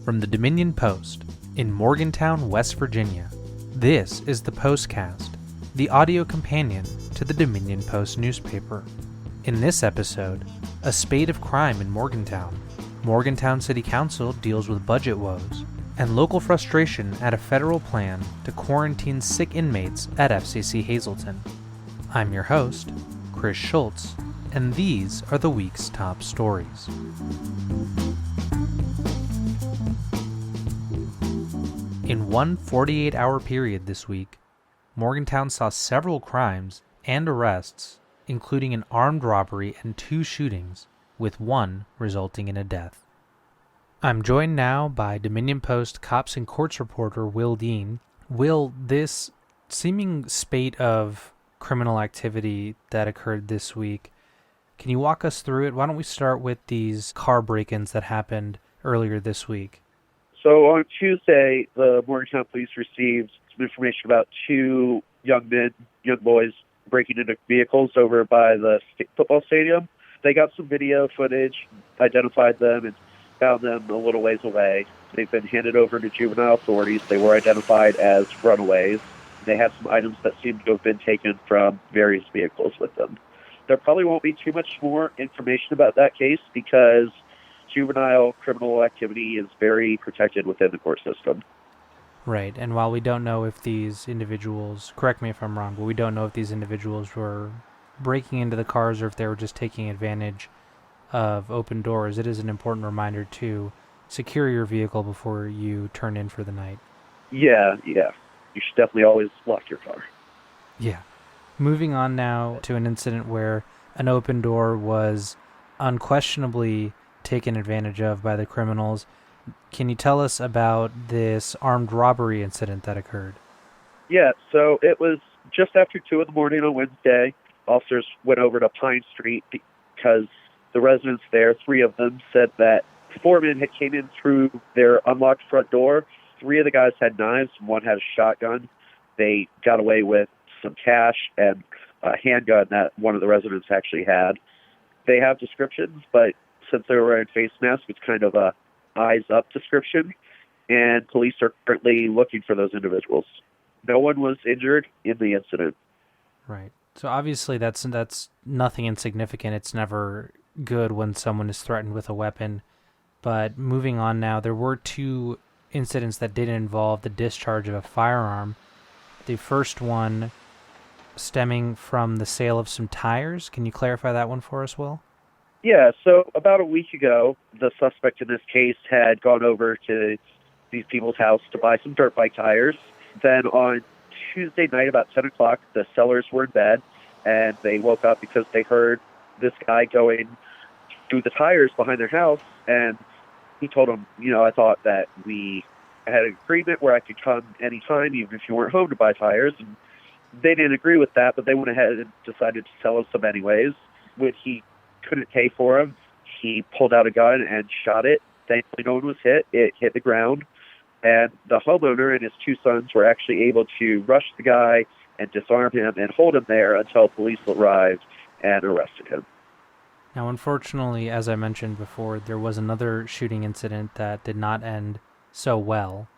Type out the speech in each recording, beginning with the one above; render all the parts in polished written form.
From the Dominion Post in Morgantown, West Virginia, this is the Postcast, the audio companion to the Dominion Post newspaper. In this episode, a spate of crime in Morgantown, Morgantown City Council deals with budget woes, and local frustration at a federal plan to quarantine sick inmates at FCC Hazelton. I'm your host, Chris Schultz, and these are the week's top stories. In one 48-hour period this week, Morgantown saw several crimes and arrests, including an armed robbery and 2 shootings, with one resulting in a death. I'm joined now by Dominion Post Cops and Courts reporter Will Dean. Will, this seeming spate of criminal activity that occurred this week, can you walk us through it? Why don't we start with these car break-ins that happened earlier this week? So on Tuesday, the Morgantown police received some information about 2 young boys breaking into vehicles over by the football stadium. They got some video footage, identified them, and found them a little ways away. They've been handed over to juvenile authorities. They were identified as runaways. They had some items that seem to have been taken from various vehicles with them. There probably won't be too much more information about that case because juvenile criminal activity is very protected within the court system. Right, and while we don't know if these individuals, correct me if I'm wrong, but we don't know if these individuals were breaking into the cars or if they were just taking advantage of open doors, it is an important reminder to secure your vehicle before you turn in for the night. Yeah. You should definitely always lock your car. Yeah. Moving on now to an incident where an open door was unquestionably taken advantage of by the criminals. Can you tell us about this armed robbery incident that occurred? Yeah, so it was just after 2 in the morning on Wednesday. Officers went over to Pine Street because the residents there, 3 of them, said that 4 men had came in through their unlocked front door. 3 of the guys had knives, and 1 had a shotgun. They got away with some cash and a handgun that one of the residents actually had. They have descriptions, but since they were wearing face masks, it's kind of a eyes-up description, and police are currently looking for those individuals. No one was injured in the incident. Right. So obviously that's nothing insignificant. It's never good when someone is threatened with a weapon. But moving on now, there were 2 incidents that did involve the discharge of a firearm. The first one stemming from the sale of some tires. Can you clarify that one for us, Will? Yeah, so about a week ago, the suspect in this case had gone over to these people's house to buy some dirt bike tires. Then on Tuesday night, about 10 o'clock, the sellers were in bed, and they woke up because they heard this guy going through the tires behind their house, and he told them, I thought that we had an agreement where I could come anytime, even if you weren't home to buy tires. And they didn't agree with that, but they went ahead and decided to sell us some anyways. When he couldn't pay for him, he pulled out a gun and shot it. Thankfully, no one was hit. It hit the ground, and the homeowner and his 2 sons were actually able to rush the guy and disarm him and hold him there until police arrived and arrested him. Now, unfortunately, as I mentioned before, there was another shooting incident that did not end so well.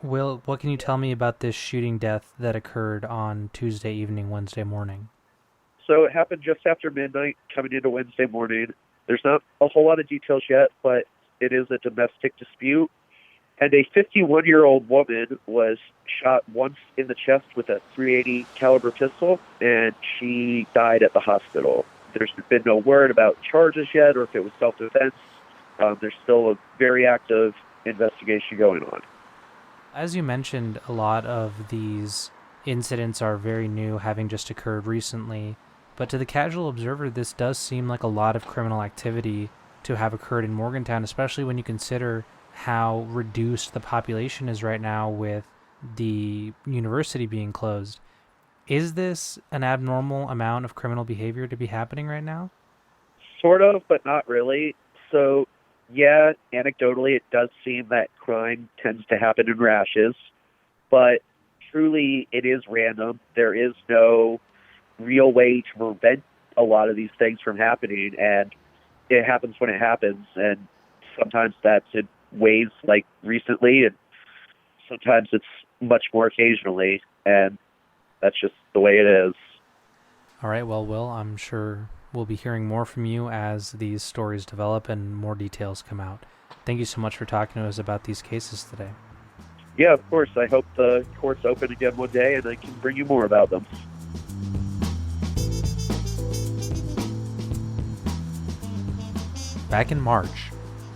Will, what can you tell me about this shooting death that occurred on Tuesday evening, Wednesday morning? So it happened just after midnight, coming into Wednesday morning. There's not a whole lot of details yet, but it is a domestic dispute. And a 51-year-old woman was shot once in the chest with a .380 caliber pistol, and she died at the hospital. There's been no word about charges yet or if it was self-defense. There's still a very active investigation going on. As you mentioned, a lot of these incidents are very new, having just occurred recently. But to the casual observer, this does seem like a lot of criminal activity to have occurred in Morgantown, especially when you consider how reduced the population is right now with the university being closed. Is this an abnormal amount of criminal behavior to be happening right now? Sort of, but not really. So, yeah, anecdotally, it does seem that crime tends to happen in rashes, but truly it is random. There is no real way to prevent a lot of these things from happening, and it happens when it happens, and sometimes that's in waves like recently, and sometimes it's much more occasionally, and that's just the way it is. All right, well, Will, I'm sure we'll be hearing more from you as these stories develop and more details come out. Thank you so much for talking to us about these cases today. Yeah, of course. I hope the courts open again one day and I can bring you more about them. Back in March,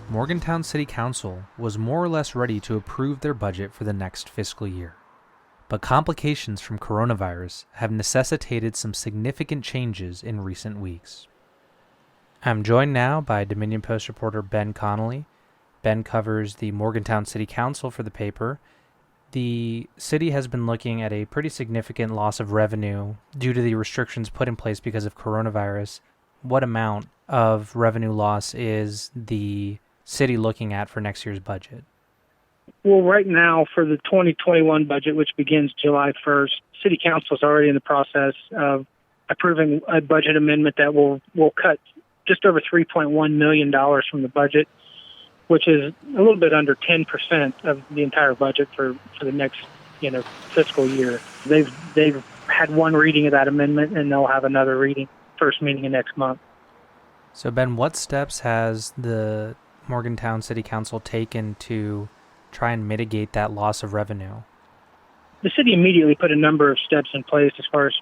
Morgantown City Council was more or less ready to approve their budget for the next fiscal year. But complications from coronavirus have necessitated some significant changes in recent weeks. I'm joined now by Dominion Post reporter Ben Connolly. Ben covers the Morgantown City Council for the paper. The city has been looking at a pretty significant loss of revenue due to the restrictions put in place because of coronavirus. What amount of revenue loss is the city looking at for next year's budget? Well, right now for the 2021 budget, which begins July 1st, City Council is already in the process of approving a budget amendment that will cut just over $3.1 million from the budget, which is a little bit under 10% of the entire budget for the next fiscal year. They've had one reading of that amendment, and they'll have another reading first meeting of next month. So, Ben, what steps has the Morgantown City Council taken to try and mitigate that loss of revenue? The city immediately put a number of steps in place as far as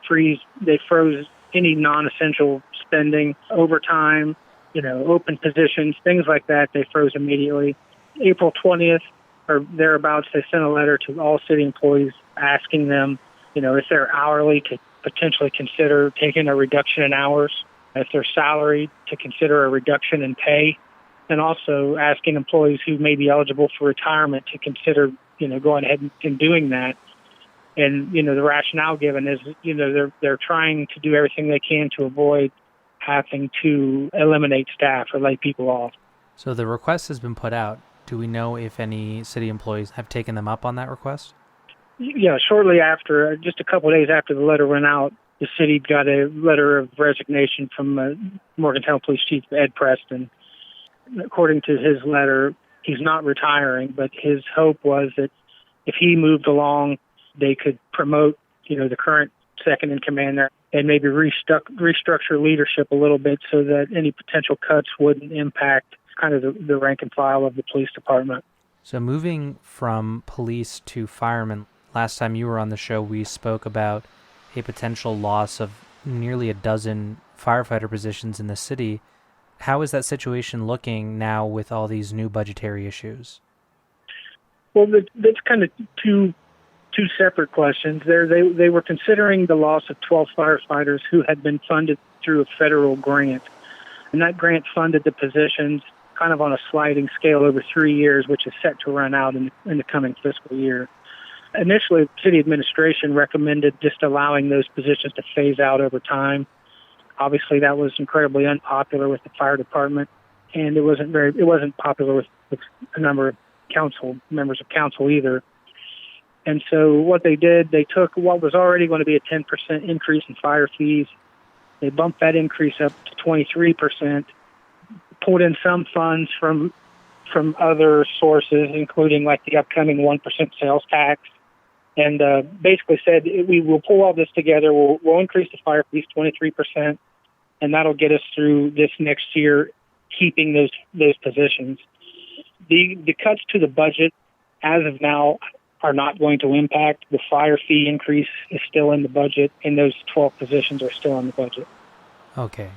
they froze any non-essential spending, overtime, open positions, things like that. They froze immediately. April 20th or thereabouts, they sent a letter to all city employees asking them, if they're hourly, to potentially consider taking a reduction in hours. If they're salaried, to consider a reduction in pay. And also asking employees who may be eligible for retirement to consider, going ahead and doing that. And, the rationale given is, they're trying to do everything they can to avoid having to eliminate staff or lay people off. So the request has been put out. Do we know if any city employees have taken them up on that request? Yeah, shortly after, just a couple of days after the letter went out, the city got a letter of resignation from Morgantown Police Chief Ed Preston. According to his letter, he's not retiring, but his hope was that if he moved along, they could promote, the current second in command there and maybe restructure leadership a little bit so that any potential cuts wouldn't impact kind of the rank and file of the police department. So moving from police to firemen, last time you were on the show, we spoke about a potential loss of nearly a dozen firefighter positions in the city. How is that situation looking now with all these new budgetary issues? Well, that's kind of two separate questions. They were considering the loss of 12 firefighters who had been funded through a federal grant. And that grant funded the positions kind of on a sliding scale over 3 years, which is set to run out in the coming fiscal year. Initially, city administration recommended just allowing those positions to phase out over time. Obviously, that was incredibly unpopular with the fire department, and it wasn't popular with a number of members of council either. And so what they did, they took what was already going to be a 10% increase in fire fees. They bumped that increase up to 23%, pulled in some funds from other sources, including like the upcoming 1% sales tax, and basically said, we will pull all this together. We'll increase the fire fees 23%, and that'll get us through this next year, keeping those positions. The cuts to the budget, as of now, are not going to impact. The fire fee increase is still in the budget, and those 12 positions are still in the budget. Okay.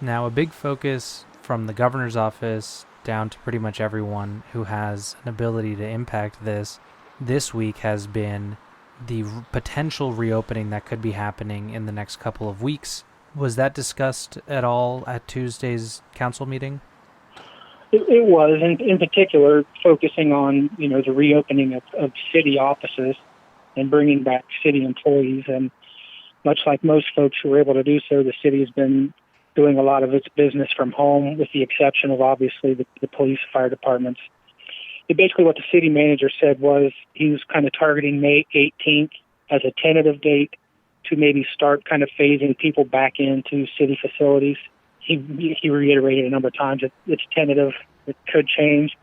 Now, a big focus from the governor's office down to pretty much everyone who has an ability to impact this week has been the potential reopening that could be happening in the next couple of weeks. Was that discussed at all at Tuesday's council meeting? It was, in particular, focusing on, the reopening of city offices and bringing back city employees. And much like most folks who were able to do so, the city has been doing a lot of its business from home, with the exception of, obviously, the police, fire departments. Basically, what the city manager said was he was kind of targeting May 18th as a tentative date to maybe start kind of phasing people back into city facilities. He reiterated a number of times that it's tentative, it could change.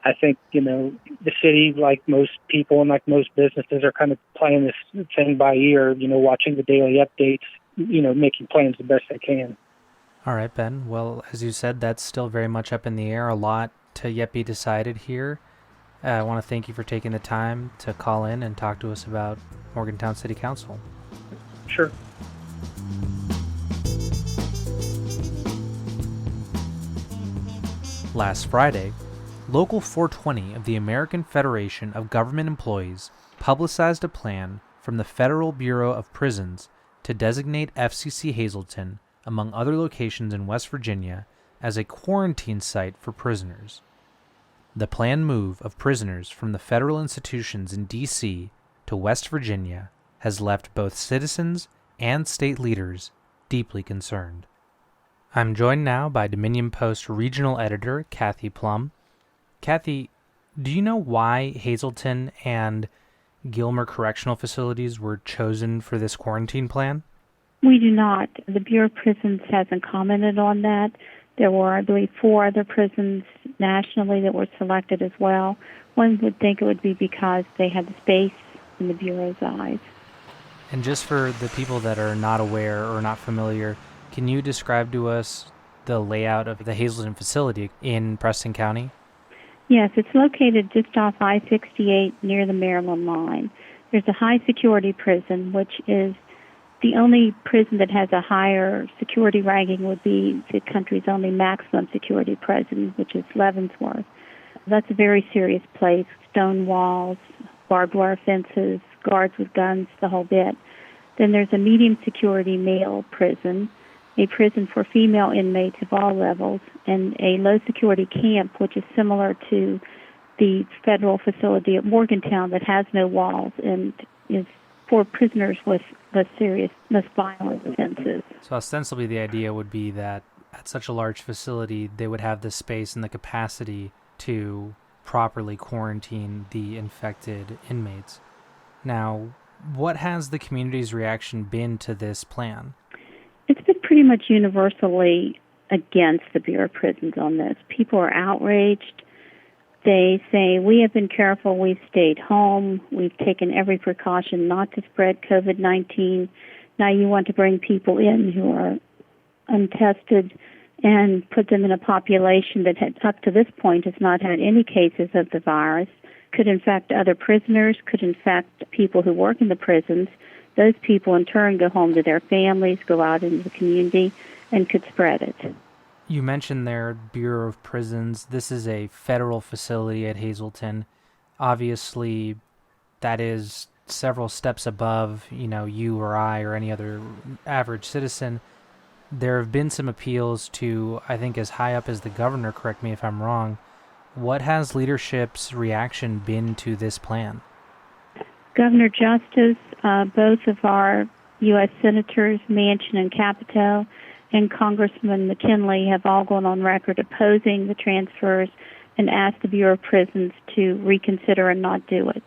I think, the city, like most people and like most businesses, are kind of playing this thing by ear, watching the daily updates, making plans the best they can. All right, Ben. Well, as you said, that's still very much up in the air. A lot to yet be decided here. I want to thank you for taking the time to call in and talk to us about Morgantown City Council. Sure. Last Friday, Local 420 of the American Federation of Government Employees publicized a plan from the Federal Bureau of Prisons to designate FCC Hazelton, among other locations in West Virginia, as a quarantine site for prisoners. The planned move of prisoners from the federal institutions in D.C. to West Virginia has left both citizens and state leaders deeply concerned. I'm joined now by Dominion Post regional editor Kathy Plum. Kathy, do you know why Hazleton and Gilmer correctional facilities were chosen for this quarantine plan? We do not. The Bureau of Prisons hasn't commented on that. There were, I believe, 4 other prisons nationally that were selected as well. One would think it would be because they had the space in the Bureau's eyes. And just for the people that are not aware or not familiar, can you describe to us the layout of the Hazleton facility in Preston County? Yes, it's located just off I-68 near the Maryland line. There's a high-security prison, which is the only prison that has a higher security ranking would be the country's only maximum security prison, which is Leavenworth. That's a very serious place, stone walls, barbed wire fences, guards with guns, the whole bit. Then there's a medium security male prison, a prison for female inmates of all levels, and a low security camp, which is similar to the federal facility at Morgantown that has no walls and is for prisoners with less serious, less violent offenses. So ostensibly the idea would be that at such a large facility, they would have the space and the capacity to properly quarantine the infected inmates. Now, what has the community's reaction been to this plan? It's been pretty much universally against the Bureau of Prisons on this. People are outraged. They say, we have been careful, we've stayed home, we've taken every precaution not to spread COVID-19. Now you want to bring people in who are untested and put them in a population that had, up to this point has not had any cases of the virus, could infect other prisoners, could infect people who work in the prisons. Those people in turn go home to their families, go out into the community, and could spread it. You mentioned their Bureau of Prisons. This is a federal facility at Hazelton. Obviously, that is several steps above, you or I or any other average citizen. There have been some appeals to, I think, as high up as the governor, correct me if I'm wrong. What has leadership's reaction been to this plan? Governor Justice, both of our U.S. Senators, Manchin and Capito, and Congressman McKinley have all gone on record opposing the transfers and asked the Bureau of Prisons to reconsider and not do it.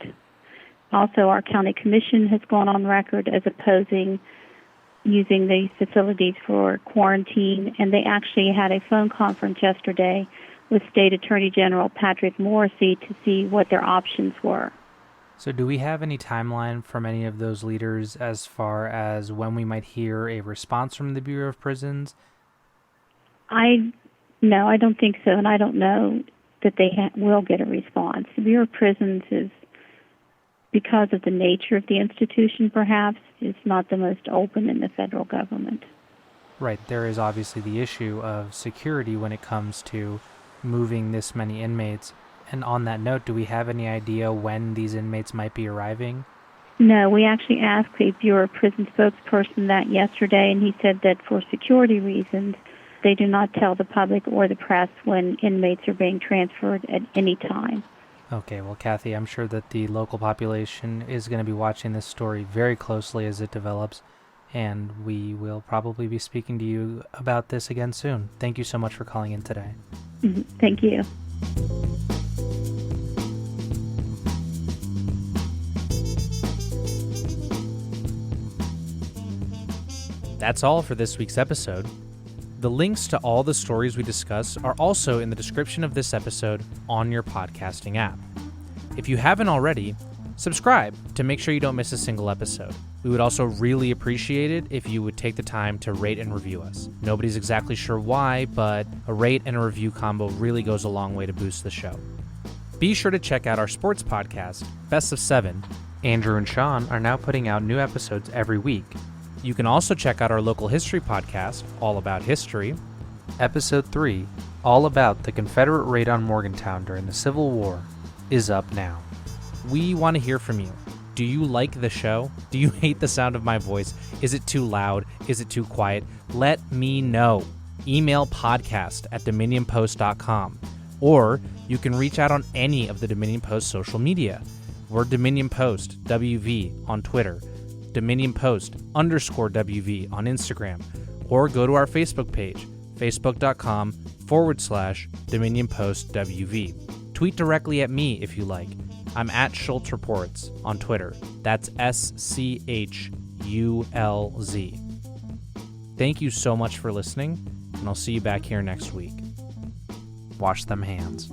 Also, our county commission has gone on record as opposing using these facilities for quarantine, and they actually had a phone conference yesterday with State Attorney General Patrick Morrisey to see what their options were. So do we have any timeline from any of those leaders as far as when we might hear a response from the Bureau of Prisons? No, I don't think so, and I don't know that they will get a response. The Bureau of Prisons is, because of the nature of the institution perhaps, is not the most open in the federal government. Right, there is obviously the issue of security when it comes to moving this many inmates. And on that note, do we have any idea when these inmates might be arriving? No, we actually asked the Bureau of Prison spokesperson that yesterday, and he said that for security reasons, they do not tell the public or the press when inmates are being transferred at any time. Okay, well, Kathy, I'm sure that the local population is going to be watching this story very closely as it develops, and we will probably be speaking to you about this again soon. Thank you so much for calling in today. Thank you. That's all for this week's episode. The links to all the stories we discuss are also in the description of this episode on your podcasting app. If you haven't already, subscribe to make sure you don't miss a single episode. We would also really appreciate it if you would take the time to rate and review us. Nobody's exactly sure why, but a rate and a review combo really goes a long way to boost the show. Be sure to check out our sports podcast, Best of 7. Andrew and Sean are now putting out new episodes every week. You can also check out our local history podcast, All About History. Episode 3, all about the Confederate raid on Morgantown during the Civil War, is up now. We want to hear from you. Do you like the show? Do you hate the sound of my voice? Is it too loud? Is it too quiet? Let me know. Email podcast@dominionpost.com. Or you can reach out on any of the Dominion Post social media. We're Dominion Post, WV, on Twitter, Dominion Post _WV on Instagram, or go to our Facebook page, facebook.com/Dominion Post WV. Tweet directly at me if you like. I'm at Schultz Reports on Twitter. That's SCHULZ. Thank you so much for listening, and I'll see you back here next week. Wash them hands.